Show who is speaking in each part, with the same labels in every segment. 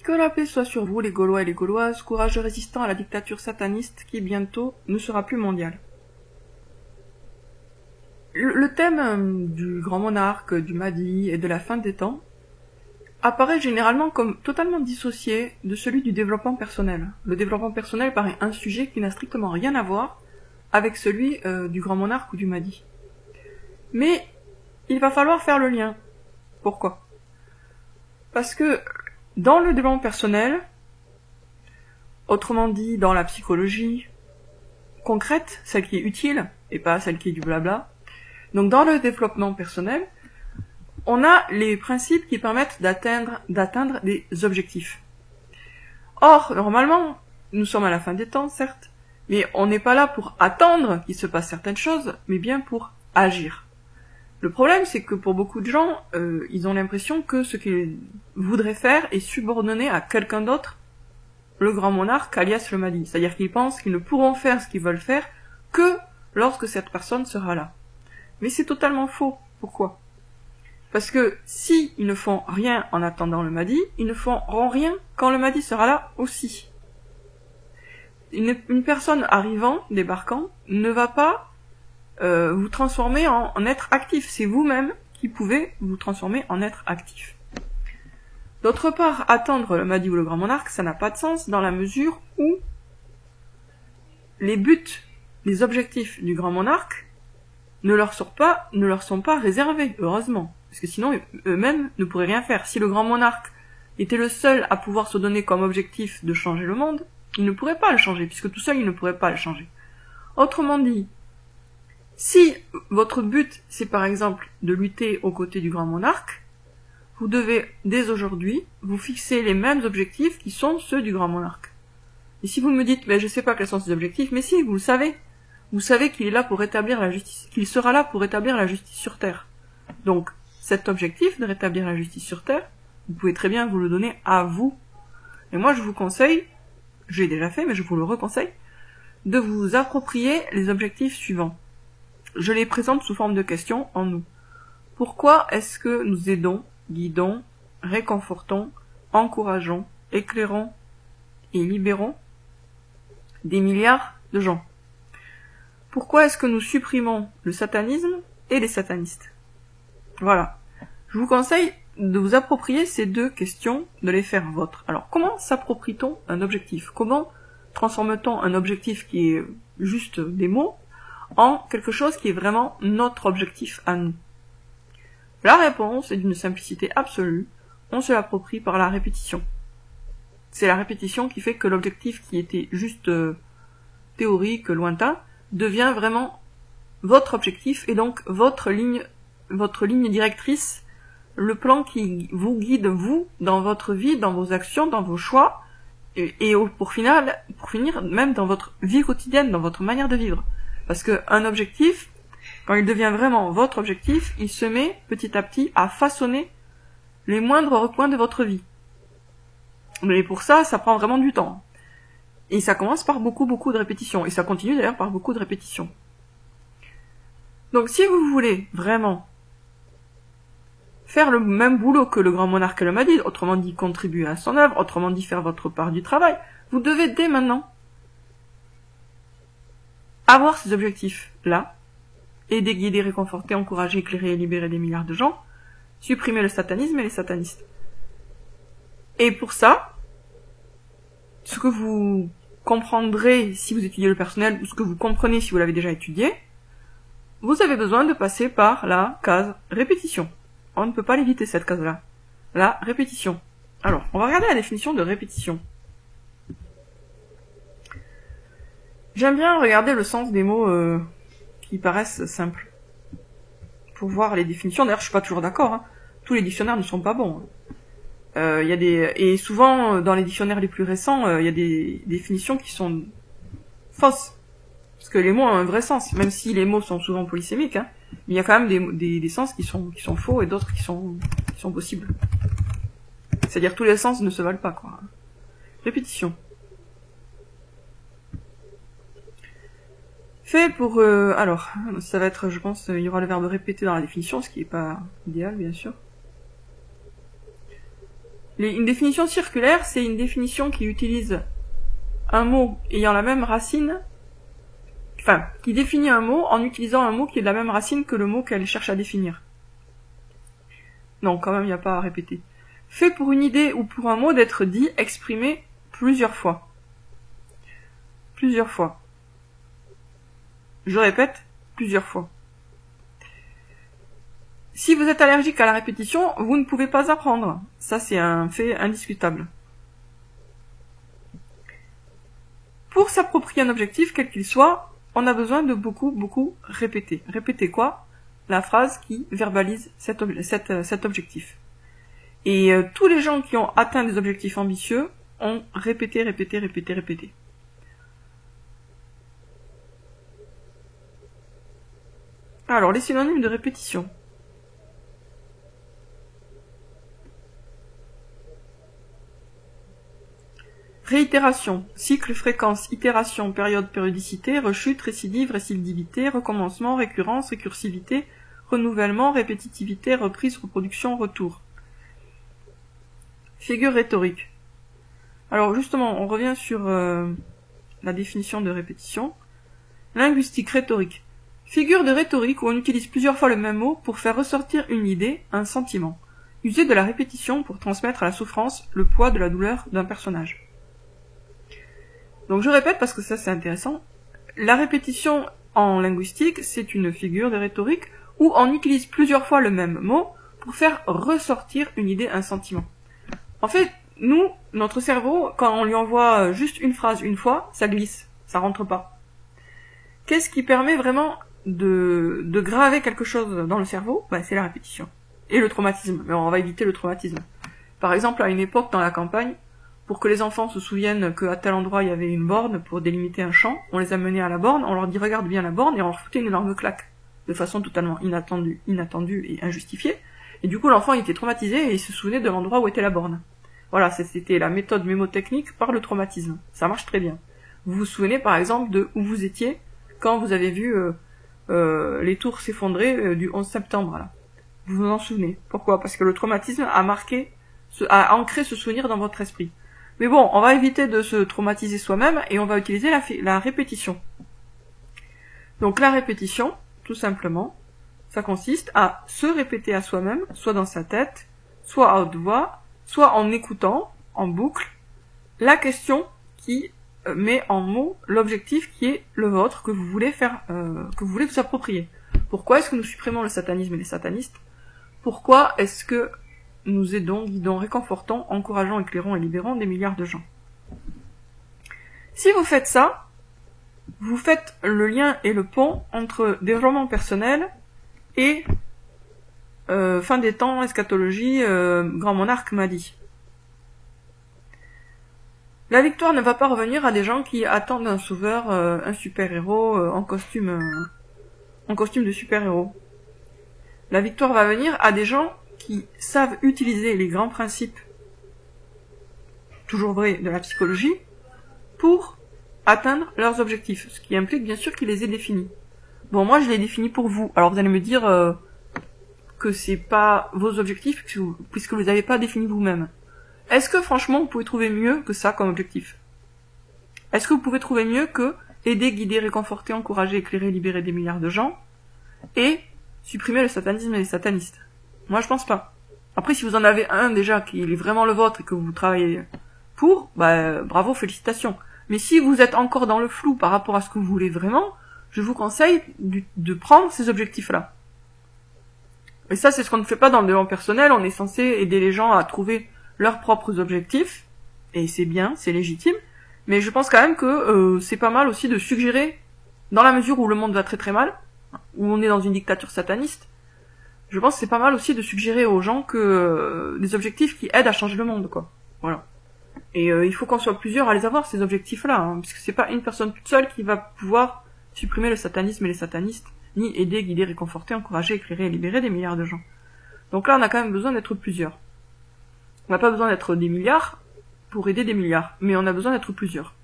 Speaker 1: Que la paix soit sur vous, les Gaulois et les Gauloises, courageux résistants à la dictature sataniste qui, bientôt, ne sera plus mondiale. Le thème du grand monarque, du Mahdi et de la fin des temps apparaît généralement comme totalement dissocié de celui du développement personnel. Le développement personnel paraît un sujet qui n'a strictement rien à voir avec celui du grand monarque ou du Mahdi. Mais il va falloir faire le lien. Pourquoi ? Parce que dans le développement personnel, autrement dit dans la psychologie concrète, celle qui est utile et pas celle qui est du blabla, donc dans le développement personnel, on a les principes qui permettent d'atteindre des objectifs. Or, normalement, nous sommes à la fin des temps, certes, mais on n'est pas là pour attendre qu'il se passe certaines choses, mais bien pour agir. Le problème, c'est que pour beaucoup de gens, ils ont l'impression que ce qu'ils voudraient faire est subordonné à quelqu'un d'autre, le grand monarque, alias le Mahdi. C'est-à-dire qu'ils pensent qu'ils ne pourront faire ce qu'ils veulent faire que lorsque cette personne sera là. Mais c'est totalement faux. Pourquoi ? Parce que si ils ne font rien en attendant le Mahdi, ils ne feront rien quand le Mahdi sera là aussi. Une personne arrivant, débarquant, ne va pas vous transformer en être actif. C'est vous-même qui pouvez vous transformer en être actif. D'autre part, attendre le Mahdi ou le grand monarque, ça n'a pas de sens dans la mesure où les buts, les objectifs du grand monarque ne leur sont pas réservés, heureusement. Parce que sinon, eux-mêmes ne pourraient rien faire. Si le grand monarque était le seul à pouvoir se donner comme objectif de changer le monde, il ne pourrait pas le changer, puisque tout seul, il ne pourrait pas le changer. Autrement dit, si votre but, c'est par exemple de lutter aux côtés du grand monarque, vous devez, dès aujourd'hui, vous fixer les mêmes objectifs qui sont ceux du grand monarque. Et si vous me dites, je sais pas quels sont ces objectifs, mais si, vous le savez. Vous savez qu'il est là pour rétablir la justice, qu'il sera là pour rétablir la justice sur Terre. Donc, cet objectif de rétablir la justice sur Terre, vous pouvez très bien vous le donner à vous. Et moi, je vous conseille, je l'ai déjà fait, mais je vous le reconseille, de vous approprier les objectifs suivants. Je les présente sous forme de questions en nous. Pourquoi est-ce que nous aidons, guidons, réconfortons, encourageons, éclairons et libérons des milliards de gens ? Pourquoi est-ce que nous supprimons le satanisme et les satanistes ? Voilà. Je vous conseille de vous approprier ces deux questions, de les faire vôtres. Alors, comment s'approprie-t-on un objectif ? Comment transforme-t-on un objectif qui est juste des mots en quelque chose qui est vraiment notre objectif à nous ? La réponse est d'une simplicité absolue. On se l'approprie par la répétition. C'est la répétition qui fait que l'objectif qui était juste théorique, lointain, devient vraiment votre objectif et donc votre ligne directrice, le plan qui vous guide, vous, dans votre vie, dans vos actions, dans vos choix, et pour finir, même dans votre vie quotidienne, dans votre manière de vivre. Parce que un objectif, quand il devient vraiment votre objectif, il se met petit à petit à façonner les moindres recoins de votre vie. Mais pour ça, ça prend vraiment du temps. Et ça commence par beaucoup de répétitions. Et ça continue d'ailleurs par beaucoup de répétitions. Donc si vous voulez vraiment faire le même boulot que le grand monarque et le Mahdi, autrement dit contribuer à son œuvre, autrement dit faire votre part du travail, vous devez dès maintenant avoir ces objectifs-là, aider, guider, réconforter, encourager, éclairer et libérer des milliards de gens, supprimer le satanisme et les satanistes. Et pour ça, ce que vous comprendrez si vous étudiez le personnel, ou ce que vous comprenez si vous l'avez déjà étudié, vous avez besoin de passer par la case répétition. On ne peut pas l'éviter cette case-là. La répétition. Alors, on va regarder la définition de répétition. J'aime bien regarder le sens des mots qui paraissent simples. Pour voir les définitions. D'ailleurs, je suis pas toujours d'accord. Hein. Tous les dictionnaires ne sont pas bons. Et souvent, dans les dictionnaires les plus récents, il y a des définitions qui sont fausses. Parce que les mots ont un vrai sens, même si les mots sont souvent polysémiques, hein, mais il y a quand même des sens qui sont faux et d'autres qui sont possibles. C'est-à-dire tous les sens ne se valent pas, quoi. Répétition. Fait pour... alors, ça va être, je pense, il y aura le verbe répéter dans la définition, ce qui est pas idéal, bien sûr. Une définition circulaire, c'est une définition qui utilise un mot ayant la même racine, enfin, qui définit un mot en utilisant un mot qui est de la même racine que le mot qu'elle cherche à définir. Non, quand même, il n'y a pas à répéter. Fait pour une idée ou pour un mot d'être dit, exprimé plusieurs fois. Plusieurs fois. Je répète, plusieurs fois. Si vous êtes allergique à la répétition, vous ne pouvez pas apprendre. Ça, c'est un fait indiscutable. Pour s'approprier un objectif, quel qu'il soit, on a besoin de beaucoup répéter. Répéter quoi? La phrase qui verbalise cet objectif. Et tous les gens qui ont atteint des objectifs ambitieux ont répété. Alors, les synonymes de répétition. Réitération, cycle, fréquence, itération, période, périodicité, rechute, récidive, récidivité, recommencement, récurrence, récursivité, renouvellement, répétitivité, reprise, reproduction, retour. Figure rhétorique. Alors justement, on revient sur la définition de répétition. Linguistique rhétorique. Figure de rhétorique où on utilise plusieurs fois le même mot pour faire ressortir une idée, un sentiment. User de la répétition pour transmettre à la souffrance le poids de la douleur d'un personnage. Donc je répète parce que ça c'est intéressant. La répétition en linguistique, c'est une figure de rhétorique où on utilise plusieurs fois le même mot pour faire ressortir une idée, un sentiment. En fait, nous, notre cerveau, quand on lui envoie juste une phrase une fois, ça glisse, ça rentre pas. Qu'est-ce qui permet vraiment de graver quelque chose dans le cerveau? C'est la répétition. Et le traumatisme. Mais on va éviter le traumatisme. Par exemple, à une époque, dans la campagne, pour que les enfants se souviennent qu'à tel endroit il y avait une borne pour délimiter un champ, on les amenait à la borne, on leur dit regarde bien la borne et on leur foutait une énorme claque. De façon totalement inattendue et injustifiée. Et du coup, l'enfant il était traumatisé et il se souvenait de l'endroit où était la borne. Voilà, c'était la méthode mémotechnique par le traumatisme. Ça marche très bien. Vous vous souvenez par exemple de où vous étiez quand vous avez vu les tours s'effondrer du 11 septembre. Là. Vous vous en souvenez. Pourquoi? Parce que le traumatisme a ancré ce souvenir dans votre esprit. Mais bon, on va éviter de se traumatiser soi-même et on va utiliser la répétition. Donc la répétition, tout simplement, ça consiste à se répéter à soi-même, soit dans sa tête, soit à haute voix, soit en écoutant, en boucle, la question qui met en mots l'objectif qui est le vôtre, que vous voulez vous approprier. Pourquoi est-ce que nous supprimons le satanisme et les satanistes? Pourquoi est-ce que nous aidons, guidons, réconfortons, encourageons, éclairons et libérons des milliards de gens? Si vous faites ça, vous faites le lien et le pont entre développement personnel et fin des temps, eschatologie, grand monarque m'a dit. La victoire ne va pas revenir à des gens qui attendent un sauveur, un super-héros en costume de super-héros. La victoire va venir à des gens qui savent utiliser les grands principes, toujours vrais, de la psychologie, pour atteindre leurs objectifs, ce qui implique bien sûr qu'ils les aient définis. Bon, moi je les définis pour vous, alors vous allez me dire que c'est pas vos objectifs puisque vous n'avez pas défini vous-même. Est-ce que franchement vous pouvez trouver mieux que ça comme objectif? Est-ce que vous pouvez trouver mieux que aider, guider, réconforter, encourager, éclairer, libérer des milliards de gens et supprimer le satanisme et les satanistes? Moi je pense pas. Après si vous en avez un déjà qui est vraiment le vôtre et que vous travaillez pour, bravo, félicitations. Mais si vous êtes encore dans le flou par rapport à ce que vous voulez vraiment, je vous conseille de prendre ces objectifs-là. Et ça, c'est ce qu'on ne fait pas dans le développement personnel. On est censé aider les gens à trouver leurs propres objectifs. Et c'est bien, c'est légitime. Mais je pense quand même que c'est pas mal aussi de suggérer, dans la mesure où le monde va très très mal, où on est dans une dictature sataniste, je pense que c'est pas mal aussi de suggérer aux gens que des objectifs qui aident à changer le monde, quoi. Voilà. Et il faut qu'on soit plusieurs à les avoir, ces objectifs-là, hein, parce que c'est pas une personne toute seule qui va pouvoir supprimer le satanisme et les satanistes, ni aider, guider, réconforter, encourager, éclairer et libérer des milliards de gens. Donc là, on a quand même besoin d'être plusieurs. On n'a pas besoin d'être des milliards pour aider des milliards, mais on a besoin d'être plusieurs.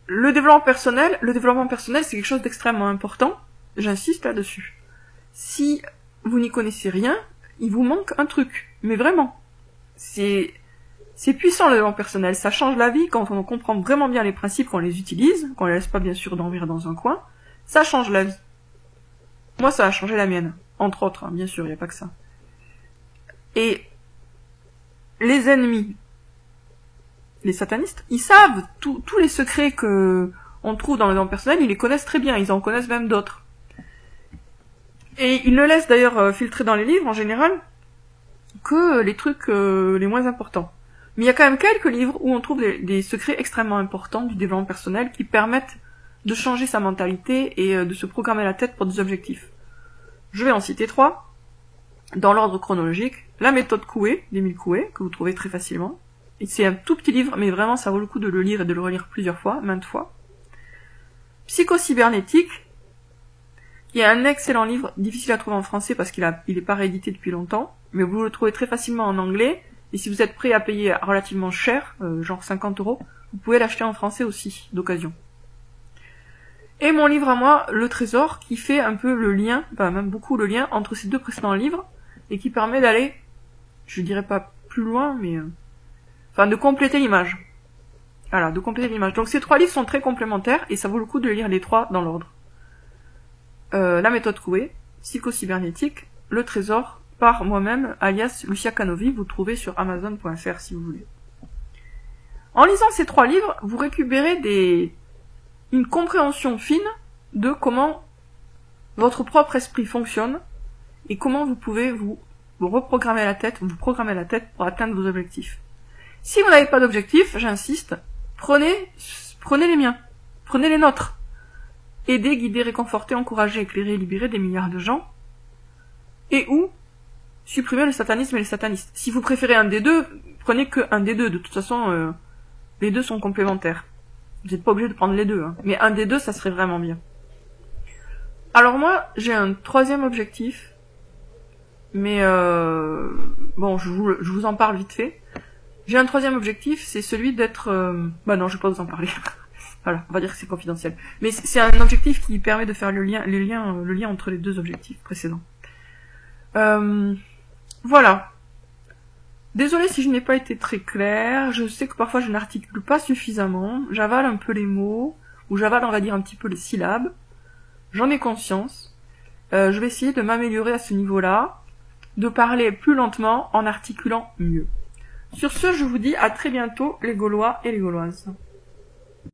Speaker 1: Le développement personnel, c'est quelque chose d'extrêmement important. J'insiste là-dessus. Si vous n'y connaissez rien, il vous manque un truc. Mais vraiment. C'est puissant le développement personnel, ça change la vie quand on comprend vraiment bien les principes, qu'on les utilise, qu'on les laisse pas bien sûr dormir dans un coin, ça change la vie. Moi ça a changé la mienne, entre autres, hein, bien sûr, il y a pas que ça. Et les ennemis, les satanistes, ils savent tous les secrets que on trouve dans le développement personnel, ils les connaissent très bien, ils en connaissent même d'autres. Et ils ne laissent d'ailleurs filtrer dans les livres en général que les trucs les moins importants. Mais il y a quand même quelques livres où on trouve des secrets extrêmement importants du développement personnel qui permettent de changer sa mentalité et de se programmer la tête pour des objectifs. Je vais en citer 3. Dans l'ordre chronologique, la méthode Coué, d'Émile Coué, que vous trouvez très facilement. Et c'est un tout petit livre, mais vraiment ça vaut le coup de le lire et de le relire plusieurs fois, maintes fois. Psychocybernétique, qui est un excellent livre, difficile à trouver en français parce qu'il est pas réédité depuis longtemps, mais vous le trouvez très facilement en anglais, et si vous êtes prêt à payer relativement cher, genre 50 €, vous pouvez l'acheter en français aussi, d'occasion. Et mon livre à moi, Le Trésor, qui fait un peu le lien, enfin même beaucoup le lien entre ces deux précédents livres, et qui permet d'aller, je dirais pas plus loin, mais enfin de compléter l'image. Voilà, de compléter l'image. Donc ces 3 livres sont très complémentaires, et ça vaut le coup de lire les 3 dans l'ordre. La méthode Coué, Psychocybernétique, Le Trésor, par moi-même, alias Lucia Canovi, vous trouvez sur Amazon.fr si vous voulez. En lisant ces 3 livres, vous récupérez une compréhension fine de comment votre propre esprit fonctionne et comment vous pouvez vous programmer la tête pour atteindre vos objectifs. Si vous n'avez pas d'objectif, j'insiste, prenez les miens, prenez les nôtres. Aider, guider, réconforter, encourager, éclairer, libérer des milliards de gens. Et ou supprimer le satanisme et les satanistes. Si vous préférez un des deux, prenez que un des deux. De toute façon, les deux sont complémentaires. Vous n'êtes pas obligé de prendre les deux, hein. Mais un des deux, ça serait vraiment bien. Alors moi, j'ai un 3e objectif. Mais bon, je vous en parle vite fait. J'ai un 3e objectif, c'est celui d'être... Bah non, je vais pas vous en parler. Voilà, on va dire que c'est confidentiel. Mais c'est un objectif qui permet de faire le lien entre les 2 objectifs précédents. Voilà. Désolée si je n'ai pas été très claire, je sais que parfois je n'articule pas suffisamment, j'avale un peu les mots, ou j'avale on va dire un petit peu les syllabes, j'en ai conscience, je vais essayer de m'améliorer à ce niveau-là, de parler plus lentement en articulant mieux. Sur ce, je vous dis à très bientôt les Gaulois et les Gauloises.